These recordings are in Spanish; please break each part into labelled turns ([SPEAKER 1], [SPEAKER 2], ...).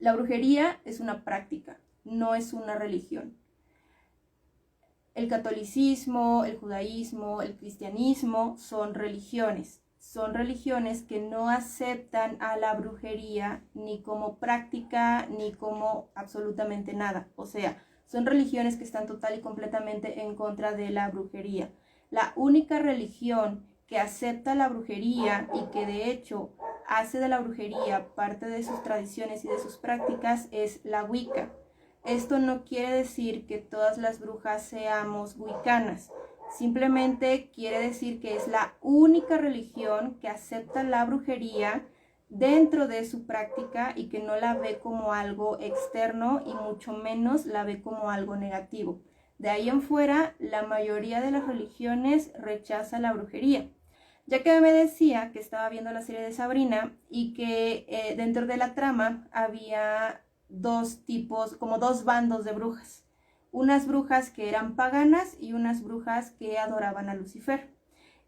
[SPEAKER 1] La brujería es una práctica, no es una religión. El catolicismo, el judaísmo, el cristianismo son religiones que no aceptan a la brujería ni como práctica ni como absolutamente nada. O sea, son religiones que están total y completamente en contra de la brujería. La única religión que acepta la brujería y que de hecho hace de la brujería parte de sus tradiciones y de sus prácticas es la Wicca. Esto no quiere decir que todas las brujas seamos wiccanas. Simplemente quiere decir que es la única religión que acepta la brujería dentro de su práctica y que no la ve como algo externo y mucho menos la ve como algo negativo. De ahí en fuera, la mayoría de las religiones rechaza la brujería. Ya que me decía que estaba viendo la serie de Sabrina y que dentro de la trama había dos tipos, como dos bandos de brujas. Unas brujas que eran paganas y unas brujas que adoraban a Lucifer.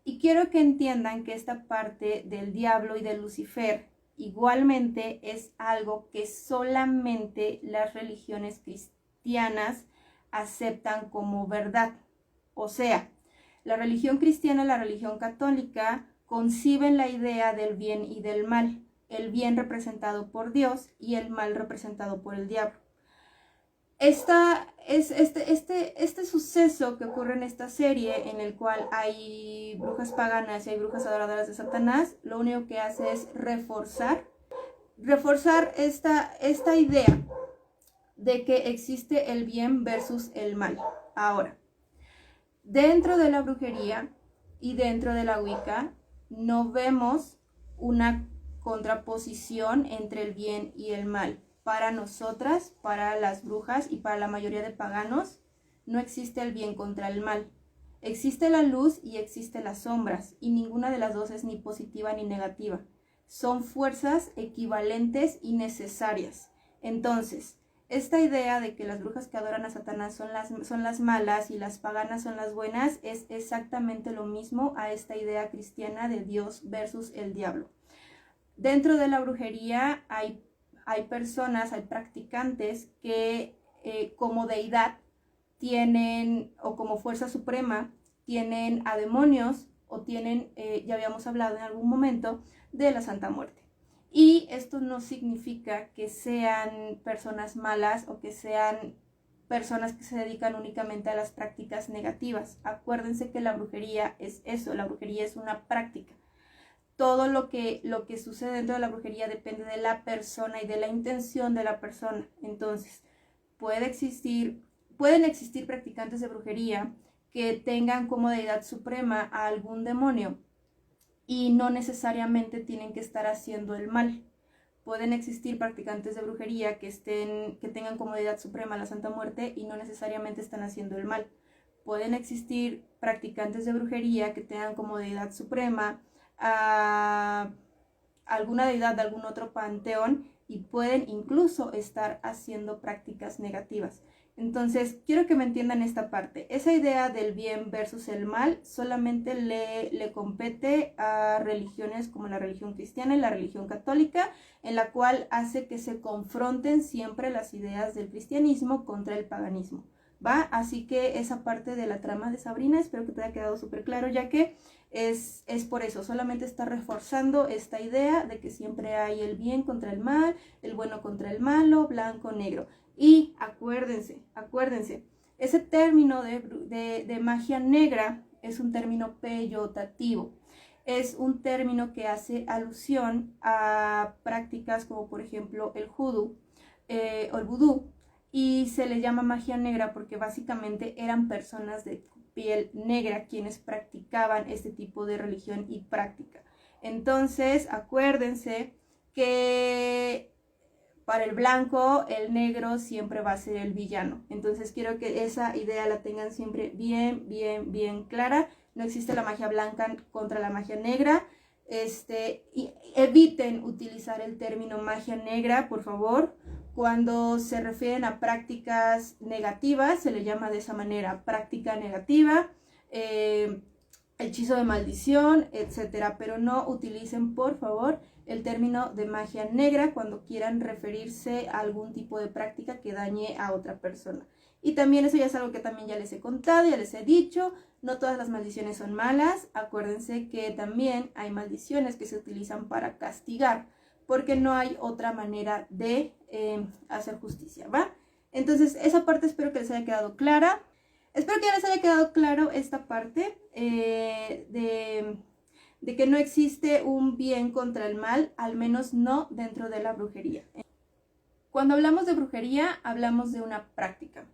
[SPEAKER 1] Y quiero que entiendan que esta parte del diablo y de Lucifer igualmente es algo que solamente las religiones cristianas aceptan como verdad. O sea, la religión cristiana y la religión católica conciben la idea del bien y del mal, el bien representado por Dios y el mal representado por el diablo. Este suceso que ocurre en esta serie, en el cual hay brujas paganas y hay brujas adoradoras de Satanás, lo único que hace es reforzar esta idea de que existe el bien versus el mal. Ahora, dentro de la brujería y dentro de la Wicca no vemos una contraposición entre el bien y el mal. Para nosotras, para las brujas y para la mayoría de paganos, no existe el bien contra el mal. Existe la luz y existe las sombras, y ninguna de las dos es ni positiva ni negativa. Son fuerzas equivalentes y necesarias. Entonces, esta idea de que las brujas que adoran a Satanás son las malas y las paganas son las buenas es exactamente lo mismo a esta idea cristiana de Dios versus el diablo. Dentro de la brujería hay personas, hay practicantes que como deidad tienen, o como fuerza suprema, tienen a demonios o tienen, ya habíamos hablado en algún momento, de la Santa Muerte. Y esto no significa que sean personas malas o que sean personas que se dedican únicamente a las prácticas negativas. Acuérdense que la brujería es eso, la brujería es una práctica. Todo lo que sucede dentro de la brujería depende de la persona y de la intención de la persona. Entonces, pueden existir practicantes de brujería que tengan como deidad suprema a algún demonio y no necesariamente tienen que estar haciendo el mal. Pueden existir practicantes de brujería que tengan como deidad suprema a la Santa Muerte y no necesariamente están haciendo el mal. Pueden existir practicantes de brujería que tengan como deidad suprema a alguna deidad de algún otro panteón y pueden incluso estar haciendo prácticas negativas. Entonces, quiero que me entiendan esta parte. Esa idea del bien versus el mal solamente le compete a religiones como la religión cristiana y la religión católica, en la cual hace que se confronten siempre las ideas del cristianismo contra el paganismo, ¿va? Así que esa parte de la trama de Sabrina espero que te haya quedado súper claro, ya que es por eso, solamente está reforzando esta idea de que siempre hay el bien contra el mal, el bueno contra el malo, blanco, negro. Y acuérdense, ese término de magia negra es un término peyotativo. Es un término que hace alusión a prácticas como por ejemplo el hoodoo o el vudú, y se le llama magia negra porque básicamente eran personas de piel negra quienes practicaban este tipo de religión y práctica. Entonces, acuérdense que para el blanco, el negro siempre va a ser el villano. Entonces quiero que esa idea la tengan siempre bien clara. No existe la magia blanca contra la magia negra. Y eviten utilizar el término magia negra, por favor. Cuando se refieren a prácticas negativas, se le llama de esa manera, práctica negativa, hechizo de maldición, etcétera. Pero no utilicen, por favor, el término de magia negra cuando quieran referirse a algún tipo de práctica que dañe a otra persona. Y también eso ya es algo que también ya les he contado, ya les he dicho, no todas las maldiciones son malas. Acuérdense que también hay maldiciones que se utilizan para castigar, porque no hay otra manera de hacer justicia, ¿va? Entonces esa parte espero que les haya quedado clara. Espero que ya les haya quedado claro esta parte de que no existe un bien contra el mal, al menos no dentro de la brujería. Cuando hablamos de brujería, hablamos de una práctica.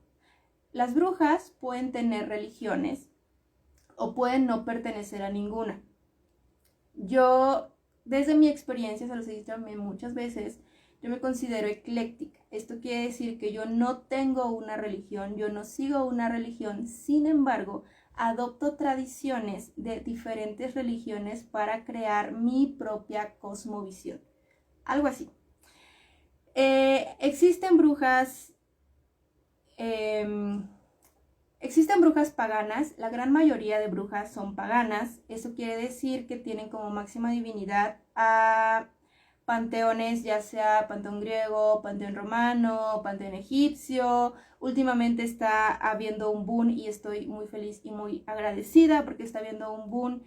[SPEAKER 1] Las brujas pueden tener religiones o pueden no pertenecer a ninguna. Yo, desde mi experiencia, se los he dicho también muchas veces, yo me considero ecléctica. Esto quiere decir que yo no tengo una religión, yo no sigo una religión, sin embargo, adopto tradiciones de diferentes religiones para crear mi propia cosmovisión. Algo así. Existen brujas paganas, la gran mayoría de brujas son paganas. Eso quiere decir que tienen como máxima divinidad a panteones, ya sea panteón griego, panteón romano, panteón egipcio. Últimamente está habiendo un boom y estoy muy feliz y muy agradecida porque está habiendo un boom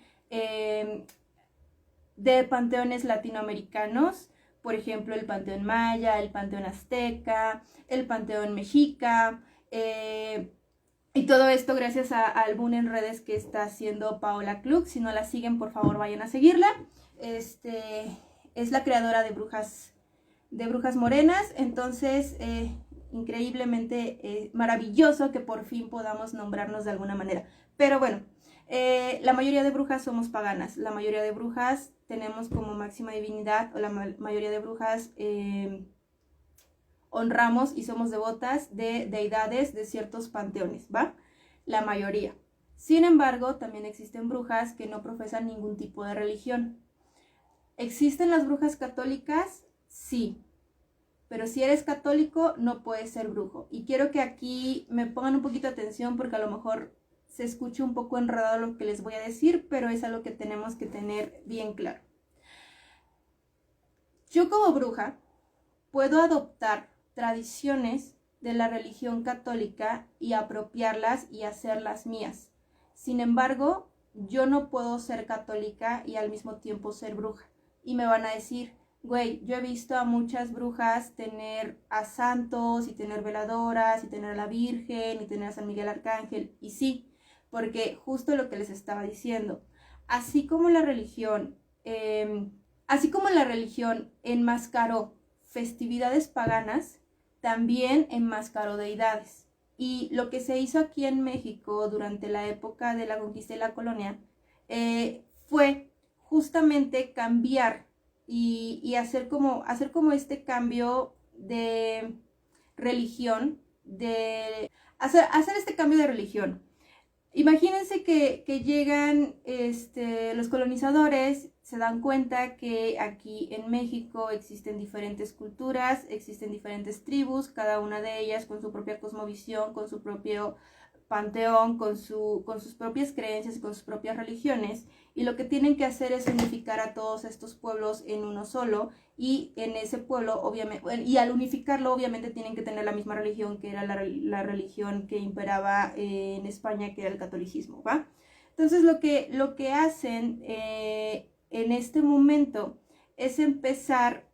[SPEAKER 1] de panteones latinoamericanos. Por ejemplo, el panteón maya, el panteón azteca, el panteón mexica, y todo esto gracias al boom en redes que está haciendo Paola Klug. Si no la siguen, por favor, vayan a seguirla. Es la creadora de brujas morenas. Entonces, increíblemente maravilloso que por fin podamos nombrarnos de alguna manera. Pero bueno, la mayoría de brujas somos paganas. La mayoría de brujas tenemos como máxima divinidad, o la mayoría de brujas honramos y somos devotas de deidades de ciertos panteones, ¿va? La mayoría. Sin embargo, también existen brujas que no profesan ningún tipo de religión. ¿Existen las brujas católicas? Sí. Pero si eres católico, no puedes ser brujo. Y quiero que aquí me pongan un poquito de atención porque a lo mejor se escuche un poco enredado lo que les voy a decir, pero es algo que tenemos que tener bien claro. Yo como bruja puedo adoptar tradiciones de la religión católica y apropiarlas y hacerlas mías. Sin embargo, yo no puedo ser católica y al mismo tiempo ser bruja. Y me van a decir, güey, yo he visto a muchas brujas tener a santos y tener veladoras y tener a la Virgen y tener a San Miguel Arcángel. Y sí, porque justo lo que les estaba diciendo, así como la religión enmascaró festividades paganas, también enmascaró deidades. Y lo que se hizo aquí en México durante la época de la conquista y la colonia fue justamente cambiar y hacer como este cambio de religión, hacer este cambio de religión. Imagínense que llegan los colonizadores, se dan cuenta que aquí en México existen diferentes culturas, existen diferentes tribus, cada una de ellas con su propia cosmovisión, con su propio panteón, con sus propias creencias y con sus propias religiones, y lo que tienen que hacer es unificar a todos estos pueblos en uno solo, y en ese pueblo, obviamente, y al unificarlo, obviamente tienen que tener la misma religión que era la religión que imperaba en España, que era el catolicismo, ¿va? Entonces lo que hacen en este momento es empezar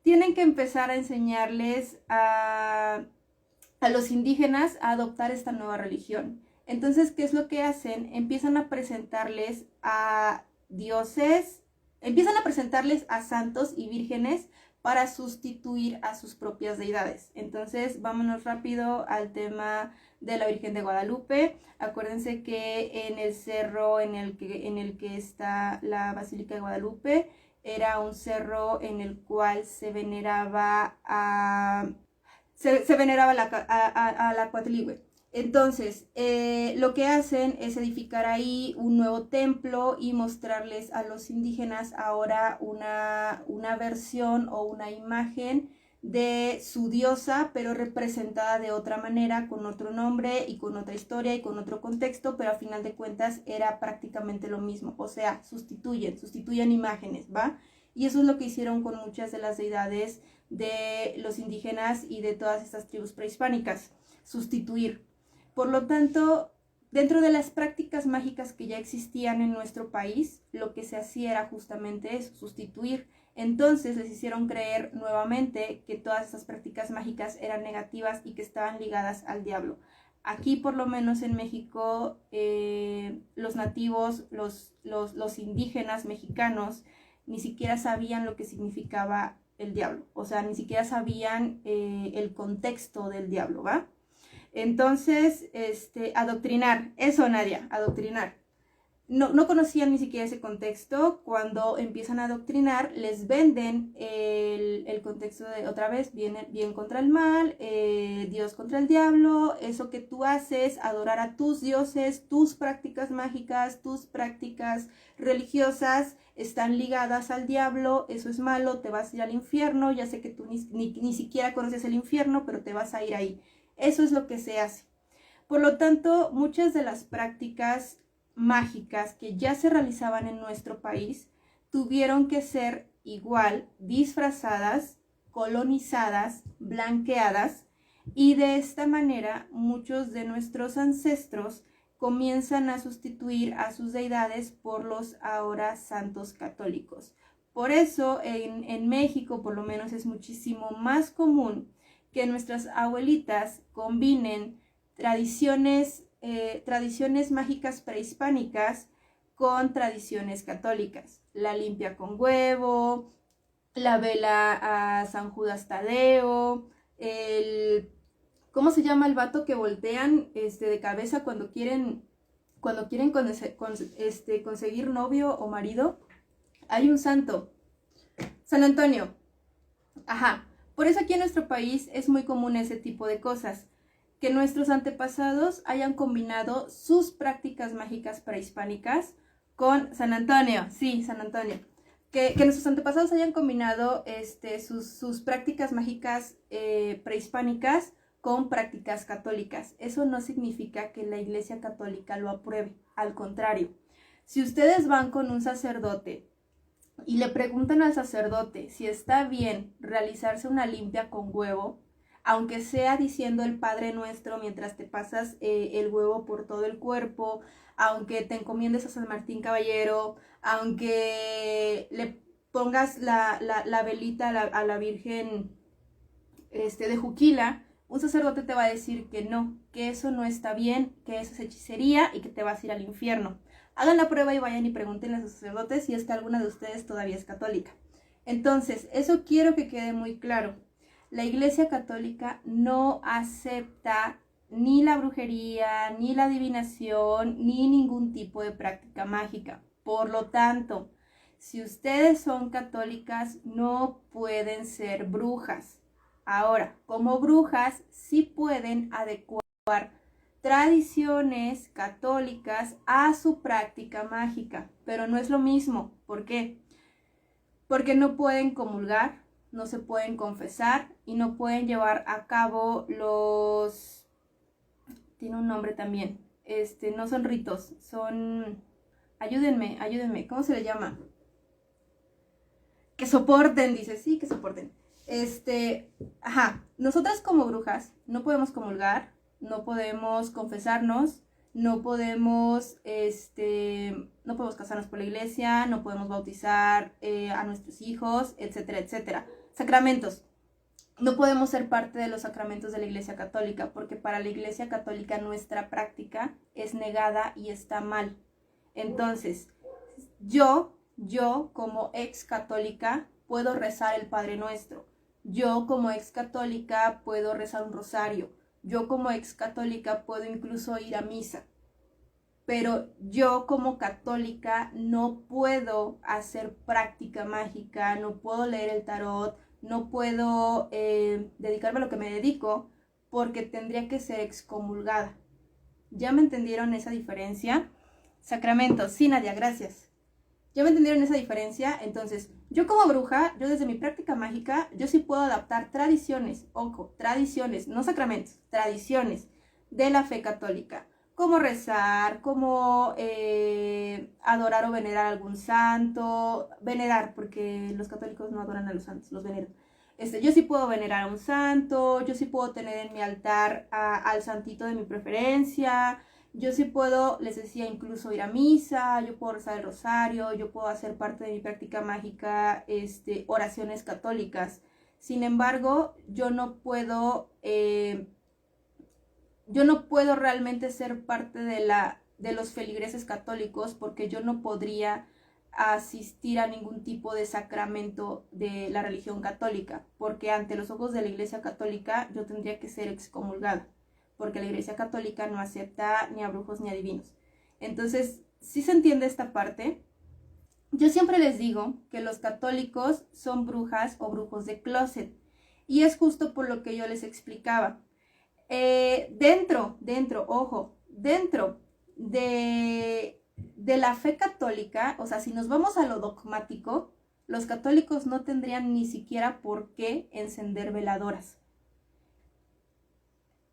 [SPEAKER 1] tienen que empezar a enseñarles a los indígenas a adoptar esta nueva religión. Entonces, ¿qué es lo que hacen? Empiezan a presentarles a dioses, empiezan a presentarles a santos y vírgenes para sustituir a sus propias deidades. Entonces, vámonos rápido al tema de la Virgen de Guadalupe. Acuérdense que en el cerro en el que está la Basílica de Guadalupe era un cerro en el cual se veneraba a la Coatlicue. Entonces, lo que hacen es edificar ahí un nuevo templo y mostrarles a los indígenas ahora una versión o una imagen de su diosa, pero representada de otra manera, con otro nombre y con otra historia y con otro contexto, pero a final de cuentas era prácticamente lo mismo, o sea, sustituyen imágenes, ¿va? Y eso es lo que hicieron con muchas de las deidades de los indígenas y de todas estas tribus prehispánicas, sustituir. Por lo tanto, dentro de las prácticas mágicas que ya existían en nuestro país, lo que se hacía era justamente eso, sustituir. Entonces les hicieron creer nuevamente que todas esas prácticas mágicas eran negativas y que estaban ligadas al diablo. Aquí, por lo menos en México, los nativos, los indígenas mexicanos, ni siquiera sabían lo que significaba el diablo. O sea, ni siquiera sabían el contexto del diablo, ¿va? Entonces, adoctrinar, eso Nadia, adoctrinar. No conocían ni siquiera ese contexto. Cuando empiezan a adoctrinar, les venden el contexto de otra vez, bien contra el mal, Dios contra el diablo, eso que tú haces, adorar a tus dioses, tus prácticas mágicas, tus prácticas religiosas están ligadas al diablo, eso es malo, te vas a ir al infierno, ya sé que tú ni siquiera conoces el infierno, pero te vas a ir ahí. Eso es lo que se hace. Por lo tanto, muchas de las prácticas mágicas que ya se realizaban en nuestro país tuvieron que ser igual disfrazadas, colonizadas, blanqueadas, y de esta manera muchos de nuestros ancestros comienzan a sustituir a sus deidades por los ahora santos católicos. Por eso en México por lo menos es muchísimo más común que nuestras abuelitas combinen tradiciones mágicas prehispánicas con tradiciones católicas. La limpia con huevo, la vela a San Judas Tadeo, ¿cómo se llama el vato que voltean de cabeza cuando quieren conseguir novio o marido? Hay un santo, San Antonio. Ajá. Por eso aquí en nuestro país es muy común ese tipo de cosas, que nuestros antepasados hayan combinado sus prácticas mágicas prehispánicas con San Antonio, sí, San Antonio, que nuestros antepasados hayan combinado sus prácticas mágicas prehispánicas con prácticas católicas. Eso no significa que la Iglesia Católica lo apruebe, al contrario. Si ustedes van con un sacerdote y le preguntan al sacerdote si está bien realizarse una limpia con huevo, aunque sea diciendo el Padre Nuestro mientras te pasas el huevo por todo el cuerpo, aunque te encomiendes a San Martín Caballero, aunque le pongas la velita a la Virgen de Juquila, un sacerdote te va a decir que no, que eso no está bien, que eso es hechicería y que te vas a ir al infierno. Hagan la prueba y vayan y pregúntenle a sus sacerdotes si es que alguna de ustedes todavía es católica. Entonces, eso quiero que quede muy claro. La Iglesia Católica no acepta ni la brujería, ni la adivinación, ni ningún tipo de práctica mágica. Por lo tanto, si ustedes son católicas, no pueden ser brujas. Ahora, como brujas, sí pueden adecuar tradiciones católicas a su práctica mágica, pero no es lo mismo. ¿Por qué? Porque no pueden comulgar, no se pueden confesar y no pueden llevar a cabo los... Tiene un nombre también. No son ritos, son... Ayúdenme, ¿cómo se le llama? Que soporten, dice, sí, que soporten. Nosotras como brujas no podemos comulgar, no podemos confesarnos, no podemos casarnos por la iglesia, no podemos bautizar a nuestros hijos, etcétera, etcétera. Sacramentos. No podemos ser parte de los sacramentos de la Iglesia Católica, porque para la Iglesia Católica nuestra práctica es negada y está mal. Entonces, yo como ex católica puedo rezar el Padre Nuestro. Yo como ex católica puedo rezar un rosario. Yo como ex católica puedo incluso ir a misa. Pero yo como católica no puedo hacer práctica mágica, no puedo leer el tarot, no puedo dedicarme a lo que me dedico, porque tendría que ser excomulgada. ¿Ya me entendieron esa diferencia? Sacramentos, sí, Nadia, gracias. ¿Ya me entendieron esa diferencia? Entonces, Yo como bruja, yo desde mi práctica mágica, yo sí puedo adaptar tradiciones, ojo, tradiciones, no sacramentos, tradiciones de la fe católica, como rezar, como adorar o venerar a algún santo, venerar, porque los católicos no adoran a los santos, los veneran. Yo sí puedo venerar a un santo, yo sí puedo tener en mi altar al santito de mi preferencia, yo sí puedo, les decía, incluso ir a misa, yo puedo rezar el rosario, yo puedo hacer parte de mi práctica mágica, oraciones católicas. Sin embargo, yo no puedo realmente ser parte de los feligreses católicos porque yo no podría asistir a ningún tipo de sacramento de la religión católica, porque ante los ojos de la Iglesia Católica yo tendría que ser excomulgada, porque la Iglesia Católica no acepta ni a brujos ni a divinos. Entonces, ¿sí se entiende esta parte? Yo siempre les digo que los católicos son brujas o brujos de closet, y es justo por lo que yo les explicaba. Ojo, dentro de la fe católica, o sea, si nos vamos a lo dogmático, los católicos no tendrían ni siquiera por qué encender veladoras.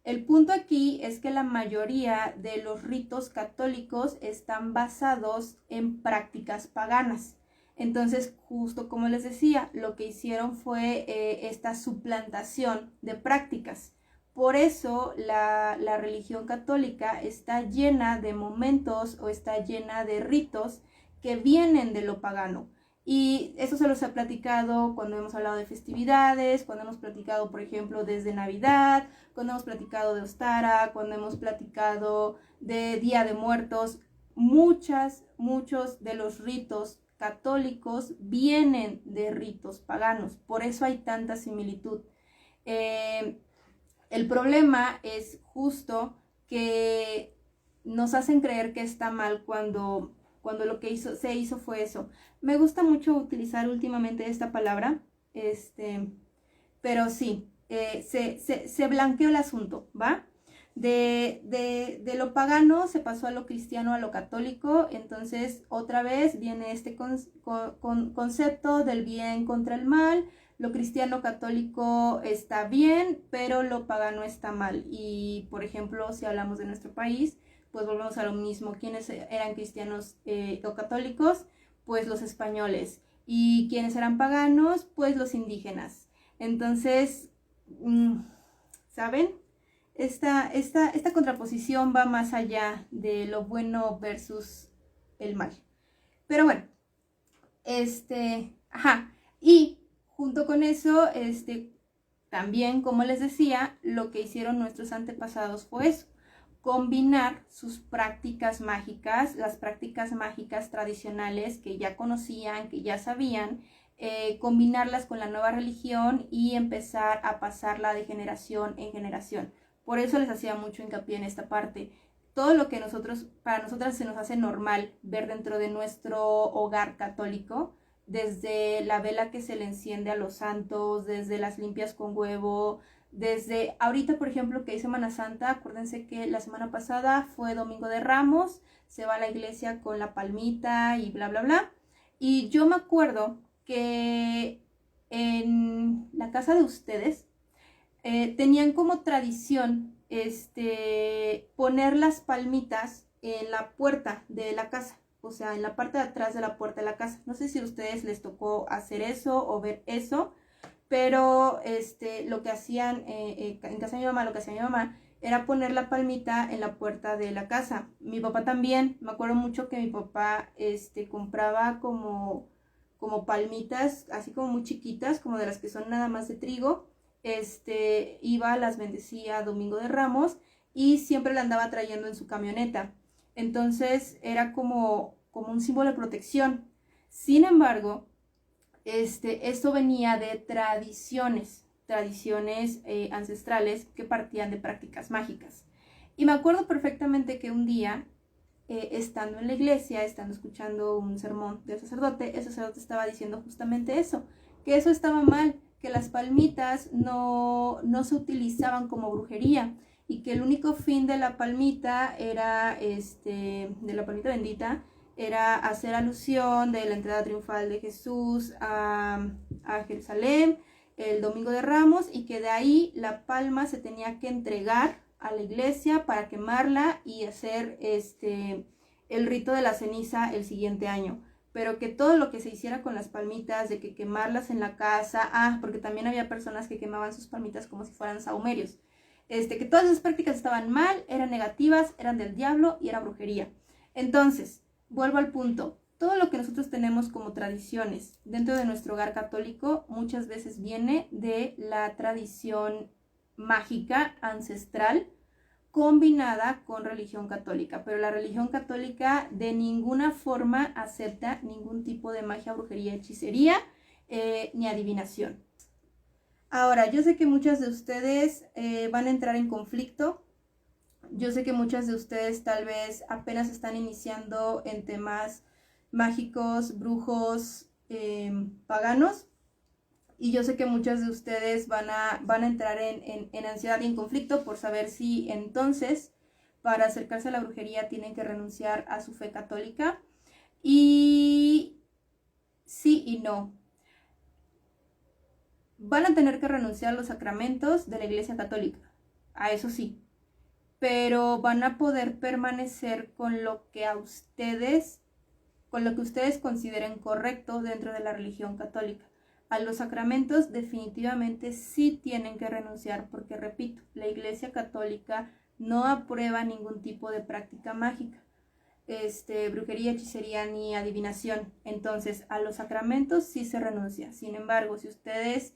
[SPEAKER 1] El punto aquí es que la mayoría de los ritos católicos están basados en prácticas paganas. Entonces, justo como les decía, lo que hicieron fue esta suplantación de prácticas. Por eso la religión católica está llena de momentos o está llena de ritos que vienen de lo pagano. Y eso se los he platicado cuando hemos hablado de festividades, cuando hemos platicado, por ejemplo, desde Navidad, cuando hemos platicado de Ostara, cuando hemos platicado de Día de Muertos. Muchos de los ritos católicos vienen de ritos paganos. Por eso hay tanta similitud. El problema es justo que nos hacen creer que está mal cuando lo que se hizo fue eso. Me gusta mucho utilizar últimamente esta palabra, pero sí, se blanqueó el asunto, ¿va? De lo pagano se pasó a lo cristiano, a lo católico. Entonces otra vez viene este concepto del bien contra el mal. Lo cristiano católico está bien, pero lo pagano está mal. Y por ejemplo, si hablamos de nuestro país, pues volvemos a lo mismo. ¿Quiénes eran cristianos o católicos? Pues los españoles. ¿Y quiénes eran paganos? Pues los indígenas. Entonces, ¿saben? Esta contraposición va más allá de lo bueno versus el mal. Pero bueno, y junto con eso, también, como les decía, lo que hicieron nuestros antepasados fue eso: combinar sus prácticas mágicas, las prácticas mágicas tradicionales que ya conocían, que ya sabían, combinarlas con la nueva religión y empezar a pasarla de generación en generación. Por eso les hacía mucho hincapié en esta parte. Todo lo que para nosotras se nos hace normal ver dentro de nuestro hogar católico, desde la vela que se le enciende a los santos, desde las limpias con huevo, desde ahorita, por ejemplo, que hay Semana Santa. Acuérdense que la semana pasada fue Domingo de Ramos, se va a la iglesia con la palmita y bla, bla, bla. Y yo me acuerdo que en la casa de ustedes tenían como tradición poner las palmitas en la puerta de la casa, o sea, en la parte de atrás de la puerta de la casa. No sé si a ustedes les tocó hacer eso o ver eso, pero lo que hacían en casa de mi mamá, lo que hacía mi mamá era poner la palmita en la puerta de la casa. Mi papá también. Me acuerdo mucho que mi papá compraba como palmitas, así como muy chiquitas, como de las que son nada más de trigo. Iba, las bendecía Domingo de Ramos y siempre la andaba trayendo en su camioneta. Entonces era como un símbolo de protección. Sin embargo, esto venía de tradiciones ancestrales que partían de prácticas mágicas. Y me acuerdo perfectamente que un día, estando en la iglesia, estando escuchando un sermón del sacerdote, el sacerdote estaba diciendo justamente eso, que eso estaba mal, que las palmitas no se utilizaban como brujería y que el único fin de la palmita era, de la palmita bendita, era hacer alusión de la entrada triunfal de Jesús a Jerusalén el Domingo de Ramos, y que de ahí la palma se tenía que entregar a la iglesia para quemarla y hacer el rito de la ceniza el siguiente año. Pero que todo lo que se hiciera con las palmitas, de que quemarlas en la casa, porque también había personas que quemaban sus palmitas como si fueran sahumerios, que todas esas prácticas estaban mal, eran negativas, eran del diablo y era brujería. Entonces, vuelvo al punto, todo lo que nosotros tenemos como tradiciones dentro de nuestro hogar católico muchas veces viene de la tradición mágica ancestral combinada con religión católica, pero la religión católica de ninguna forma acepta ningún tipo de magia, brujería, hechicería ni adivinación. Ahora, yo sé que muchas de ustedes van a entrar en conflicto. Yo sé que muchas de ustedes tal vez apenas están iniciando en temas mágicos, brujos, paganos. Y yo sé que muchas de ustedes van a entrar en ansiedad y en conflicto por saber si entonces para acercarse a la brujería tienen que renunciar a su fe católica. Y sí y no. Van a tener que renunciar a los sacramentos de la Iglesia Católica, a eso sí, pero van a poder permanecer con lo que ustedes consideren correcto dentro de la religión católica. A los sacramentos definitivamente sí tienen que renunciar, porque repito, la Iglesia Católica no aprueba ningún tipo de práctica mágica, brujería, hechicería ni adivinación. Entonces, a los sacramentos sí se renuncia. Sin embargo, si ustedes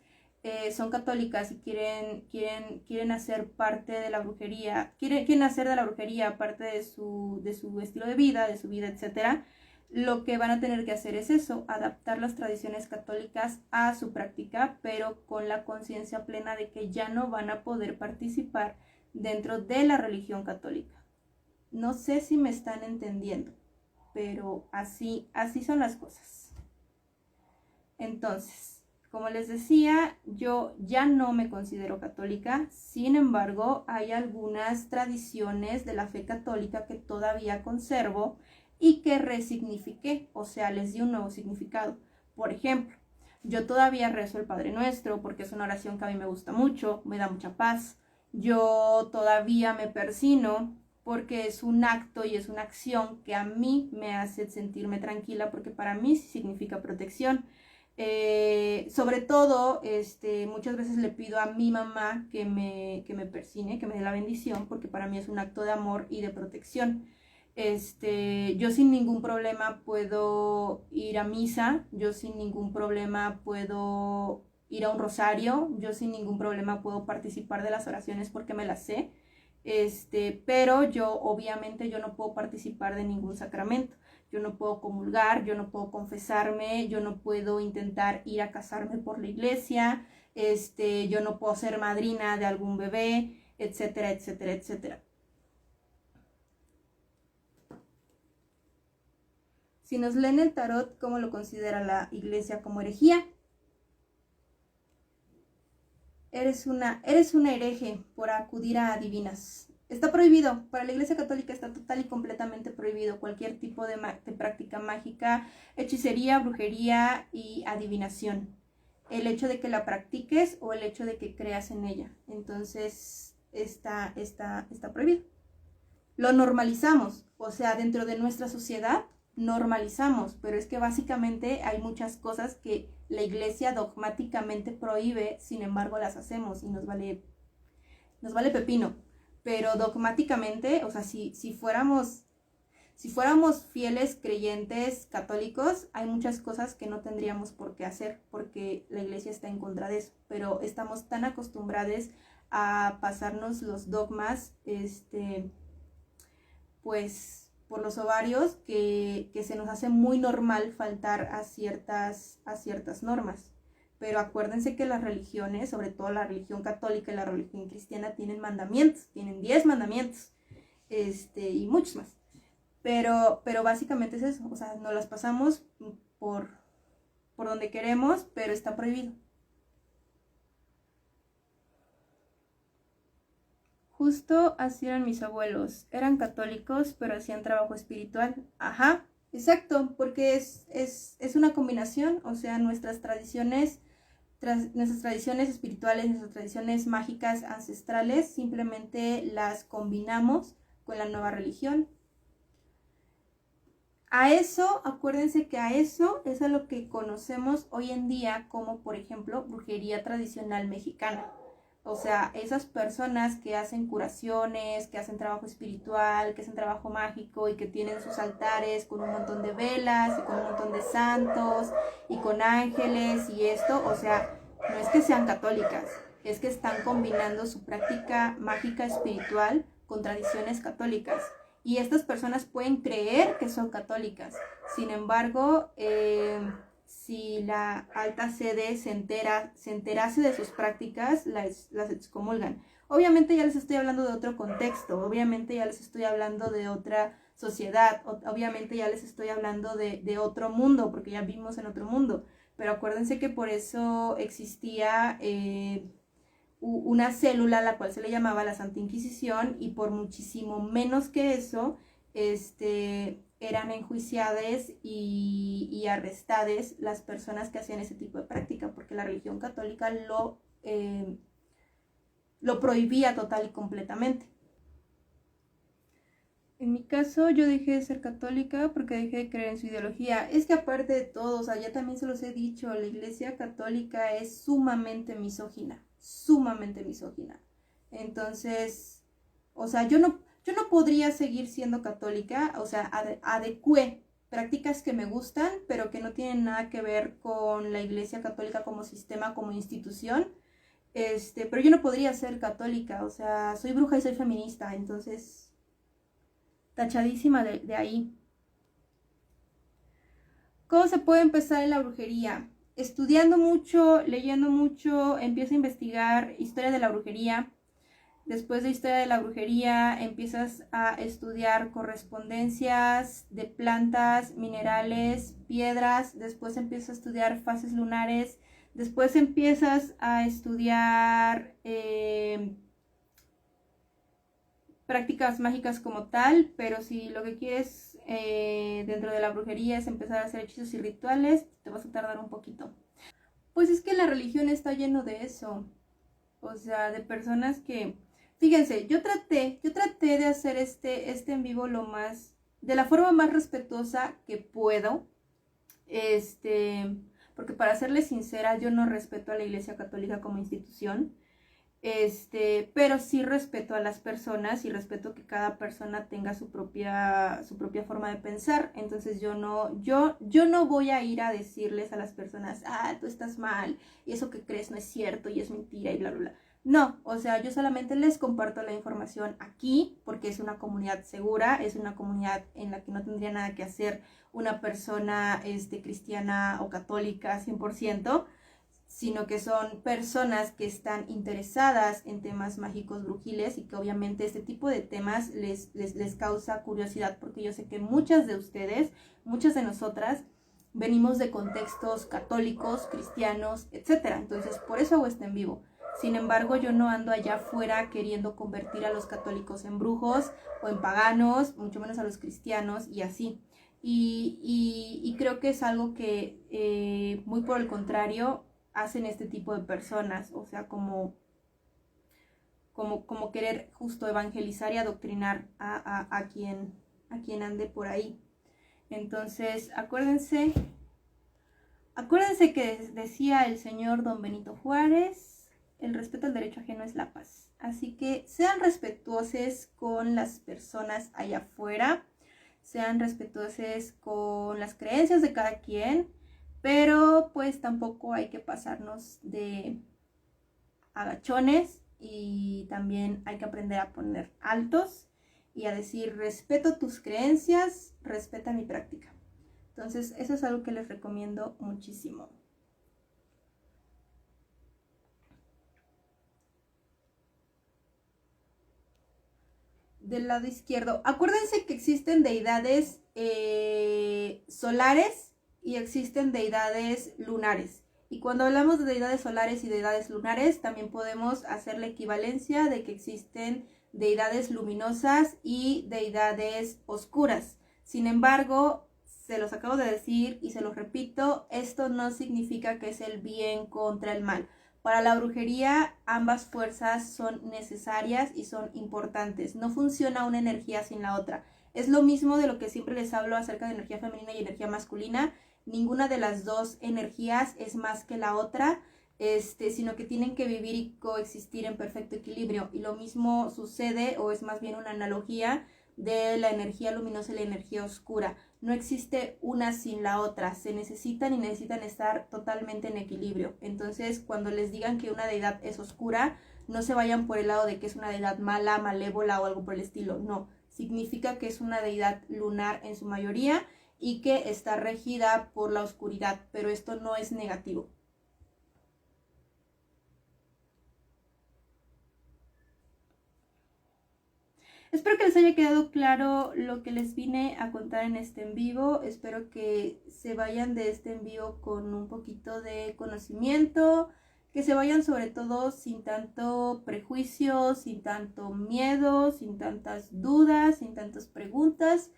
[SPEAKER 1] son católicas y quieren hacer parte de la brujería, quieren hacer de la brujería parte de su estilo de vida, etcétera, lo que van a tener que hacer es eso, adaptar las tradiciones católicas a su práctica, pero con la conciencia plena de que ya no van a poder participar dentro de la religión católica. No sé si me están entendiendo, pero así son las cosas. Entonces, como les decía, yo ya no me considero católica. Sin embargo, hay algunas tradiciones de la fe católica que todavía conservo y que resignifiqué, o sea, les di un nuevo significado. Por ejemplo, yo todavía rezo el Padre Nuestro porque es una oración que a mí me gusta mucho, me da mucha paz. Yo todavía me persino porque es un acto y es una acción que a mí me hace sentirme tranquila, porque para mí sí significa protección. Sobre todo, muchas veces le pido a mi mamá que me persine, que me dé la bendición, porque para mí es un acto de amor y de protección. Yo sin ningún problema puedo ir a misa, yo sin ningún problema puedo ir a un rosario, yo sin ningún problema puedo participar de las oraciones porque me las sé, pero obviamente yo no puedo participar de ningún sacramento. Yo no puedo comulgar, yo no puedo confesarme, yo no puedo intentar ir a casarme por la iglesia, yo no puedo ser madrina de algún bebé, etcétera, etcétera, etcétera. Si nos leen el tarot, ¿cómo lo considera la iglesia? Como herejía. Eres una hereje por acudir a adivinas. Está prohibido, para la Iglesia Católica está total y completamente prohibido cualquier tipo de práctica mágica, hechicería, brujería y adivinación. El hecho de que la practiques o el hecho de que creas en ella. Entonces, está prohibido. Lo normalizamos, o sea, dentro de nuestra sociedad normalizamos, pero es que básicamente hay muchas cosas que la iglesia dogmáticamente prohíbe, sin embargo las hacemos y nos vale pepino. Pero dogmáticamente, o sea, si fuéramos fieles creyentes católicos, hay muchas cosas que no tendríamos por qué hacer, porque la iglesia está en contra de eso, pero estamos tan acostumbrados a pasarnos los dogmas, pues por los ovarios, que se nos hace muy normal faltar a ciertas normas. Pero acuérdense que las religiones, sobre todo la religión católica y la religión cristiana, tienen mandamientos, tienen 10 mandamientos, y muchos más. Pero básicamente es eso, o sea, nos las pasamos por donde queremos, pero está prohibido. Justo así eran mis abuelos, eran católicos, pero hacían trabajo espiritual. Ajá, Exacto, porque es una combinación, o sea, nuestras tradiciones espirituales, nuestras tradiciones mágicas ancestrales, simplemente las combinamos con la nueva religión. A eso, acuérdense que a eso es a lo que conocemos hoy en día como, por ejemplo, brujería tradicional mexicana. O sea, esas personas que hacen curaciones, que hacen trabajo espiritual, que hacen trabajo mágico y que tienen sus altares con un montón de velas y con un montón de santos y con ángeles y esto, o sea, no es que sean católicas, es que están combinando su práctica mágica espiritual con tradiciones católicas. Y estas personas pueden creer que son católicas. Sin embargo, si la alta sede se enterase de sus prácticas, las excomulgan. Obviamente ya les estoy hablando de otro contexto, obviamente ya les estoy hablando de otra sociedad, obviamente ya les estoy hablando de otro mundo, porque ya vivimos en otro mundo. Pero acuérdense que por eso existía una célula a la cual se le llamaba la Santa Inquisición, y por muchísimo menos que eso, eran enjuiciadas y arrestadas las personas que hacían ese tipo de práctica, porque la religión católica lo prohibía total y completamente. En mi caso, yo dejé de ser católica porque dejé de creer en su ideología. Es que aparte de todo, o sea, ya también se los he dicho, la iglesia católica es sumamente misógina. Entonces, o sea, yo no podría seguir siendo católica, o sea, adecué prácticas que me gustan, pero que no tienen nada que ver con la iglesia católica como sistema, como institución. Pero yo no podría ser católica, o sea, soy bruja y soy feminista, entonces tachadísima de ahí. ¿Cómo se puede empezar en la brujería? Estudiando mucho, leyendo mucho, empiezo a investigar historia de la brujería. Después de historia de la brujería empiezas a estudiar correspondencias de plantas, minerales, piedras. Después empiezas a estudiar fases lunares. Después empiezas a estudiar prácticas mágicas como tal, pero si lo que quieres dentro de la brujería es empezar a hacer hechizos y rituales, te vas a tardar un poquito. Pues es que la religión está lleno de eso, o sea, de personas que, fíjense, yo traté de hacer este en vivo de la forma más respetuosa que puedo, porque para serles sincera, yo no respeto a la Iglesia Católica como institución. Pero sí respeto a las personas y respeto que cada persona tenga su propia forma de pensar. Entonces yo no voy a ir a decirles a las personas, tú estás mal y eso que crees no es cierto y es mentira y bla, bla, bla. No, o sea, yo solamente les comparto la información aquí porque es una comunidad segura, es una comunidad en la que no tendría nada que hacer una persona cristiana o católica 100%, sino que son personas que están interesadas en temas mágicos brujiles y que obviamente este tipo de temas les causa curiosidad, porque yo sé que muchas de ustedes, muchas de nosotras, venimos de contextos católicos, cristianos, etc. Entonces, por eso hago en vivo. Sin embargo, yo no ando allá afuera queriendo convertir a los católicos en brujos o en paganos, mucho menos a los cristianos y así. Y creo que es algo que, muy por el contrario, hacen este tipo de personas, o sea, como querer justo evangelizar y adoctrinar a quien ande por ahí. Entonces, acuérdense que decía el señor Don Benito Juárez, el respeto al derecho ajeno es la paz. Así que sean respetuosos con las personas allá afuera, sean respetuosos con las creencias de cada quien, pero pues tampoco hay que pasarnos de agachones y también hay que aprender a poner altos y a decir respeto tus creencias, respeta mi práctica. Entonces eso es algo que les recomiendo muchísimo. Del lado izquierdo, acuérdense que existen deidades solares y existen deidades lunares. Y cuando hablamos de deidades solares y deidades lunares, también podemos hacer la equivalencia de que existen deidades luminosas y deidades oscuras. Sin embargo, se los acabo de decir y se los repito, esto no significa que es el bien contra el mal. Para la brujería, ambas fuerzas son necesarias y son importantes. No funciona una energía sin la otra. Es lo mismo de lo que siempre les hablo acerca de energía femenina y energía masculina. Ninguna de las dos energías es más que la otra, sino que tienen que vivir y coexistir en perfecto equilibrio. Y lo mismo sucede, o es más bien una analogía, de la energía luminosa y la energía oscura. No existe una sin la otra, se necesitan y necesitan estar totalmente en equilibrio. Entonces, cuando les digan que una deidad es oscura, no se vayan por el lado de que es una deidad mala, malévola o algo por el estilo. No, significa que es una deidad lunar en su mayoría y que está regida por la oscuridad, pero esto no es negativo. Espero que les haya quedado claro lo que les vine a contar en este en vivo. Espero que se vayan de este en vivo con un poquito de conocimiento, que se vayan sobre todo sin tanto prejuicio, sin tanto miedo, sin tantas dudas, sin tantas preguntas.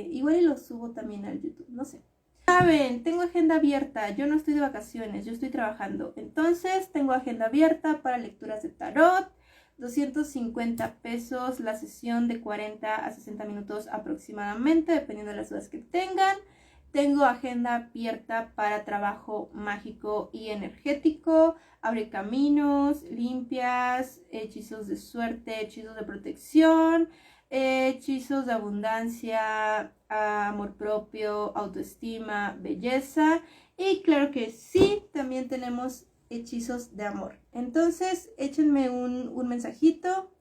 [SPEAKER 1] Igual y lo subo también al YouTube, no sé. Saben, tengo agenda abierta, yo no estoy de vacaciones, yo estoy trabajando. Entonces tengo agenda abierta para lecturas de tarot. 250 pesos la sesión de 40 a 60 minutos aproximadamente, dependiendo de las dudas que tengan. Tengo agenda abierta para trabajo mágico y energético, abre caminos, limpias, hechizos de suerte, hechizos de protección, hechizos de abundancia, amor propio, autoestima, belleza. Y claro que sí, también tenemos hechizos de amor. Entonces, échenme un mensajito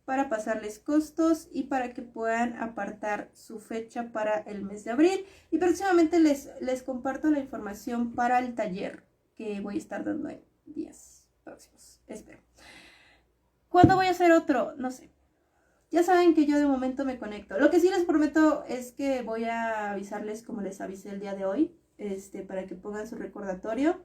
[SPEAKER 1] para pasarles costos y para que puedan apartar su fecha para el mes de abril. Y próximamente les comparto la información para el taller que voy a estar dando en días próximos. Espero. ¿Cuándo voy a hacer otro? No sé. Ya saben que yo de momento me conecto. Lo que sí les prometo es que voy a avisarles como les avisé el día de hoy, para que pongan su recordatorio.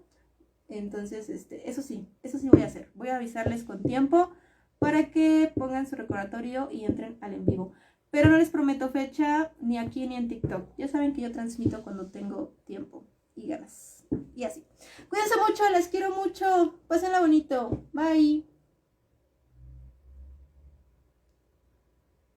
[SPEAKER 1] Entonces, eso sí voy a hacer. Voy a avisarles con tiempo para que pongan su recordatorio y entren al en vivo. Pero no les prometo fecha ni aquí ni en TikTok. Ya saben que yo transmito cuando tengo tiempo y ganas. Y así. Cuídense mucho, les quiero mucho. Pásenla bonito. Bye.